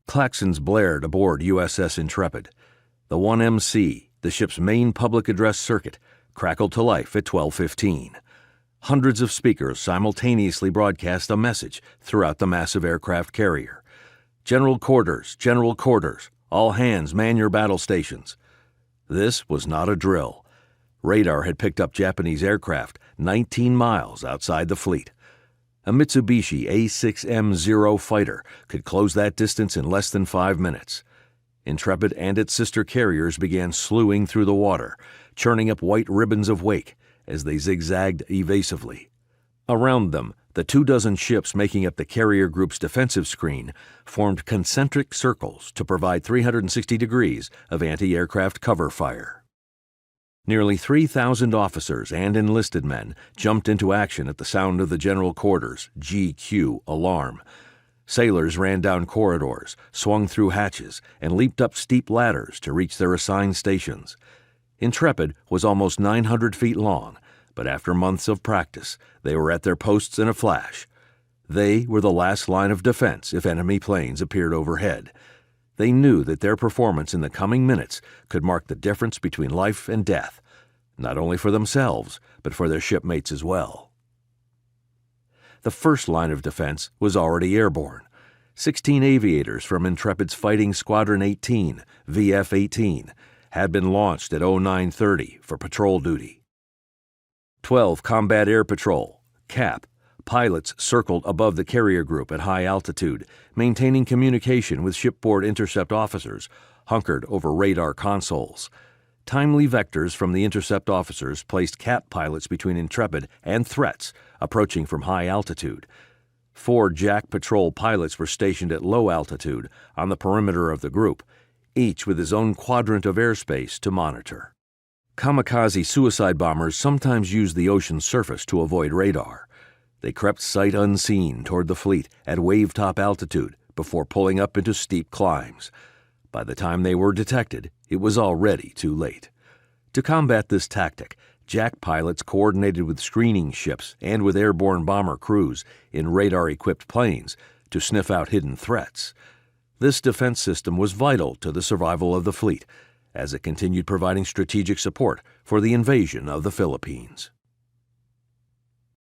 Klaxons blared aboard USS Intrepid. The 1MC, the ship's main public address circuit, crackled to life at 12:15. Hundreds of speakers simultaneously broadcast a message throughout the massive aircraft carrier. General quarters, all hands man your battle stations. This was not a drill. Radar had picked up Japanese aircraft 19 miles outside the fleet. A Mitsubishi A6M0 fighter could close that distance in less than 5 minutes. Intrepid and its sister carriers began slewing through the water, churning up white ribbons of wake as they zigzagged evasively. Around them, the 24 ships making up the carrier group's defensive screen formed concentric circles to provide 360 degrees of anti-aircraft cover fire. Nearly 3,000 officers and enlisted men jumped into action at the sound of the General Quarters GQ alarm. Sailors ran down corridors, swung through hatches, and leaped up steep ladders to reach their assigned stations. Intrepid was almost 900 feet long, but after months of practice, they were at their posts in a flash. They were the last line of defense if enemy planes appeared overhead. They knew that their performance in the coming minutes could mark the difference between life and death, not only for themselves, but for their shipmates as well. The first line of defense was already airborne. 16 aviators from Intrepid's Fighting Squadron 18, VF-18, had been launched at 0930 for patrol duty. 12 Combat Air Patrol, CAP, pilots circled above the carrier group at high altitude, maintaining communication with shipboard intercept officers, hunkered over radar consoles. Timely vectors from the intercept officers placed CAP pilots between Intrepid and threats approaching from high altitude. 4 JAC patrol pilots were stationed at low altitude on the perimeter of the group, each with his own quadrant of airspace to monitor. Kamikaze suicide bombers sometimes used the ocean's surface to avoid radar. They crept sight unseen toward the fleet at wave-top altitude before pulling up into steep climbs. By the time they were detected, it was already too late. To combat this tactic, JAC pilots coordinated with screening ships and with airborne bomber crews in radar-equipped planes to sniff out hidden threats. This defense system was vital to the survival of the fleet, as it continued providing strategic support for the invasion of the Philippines.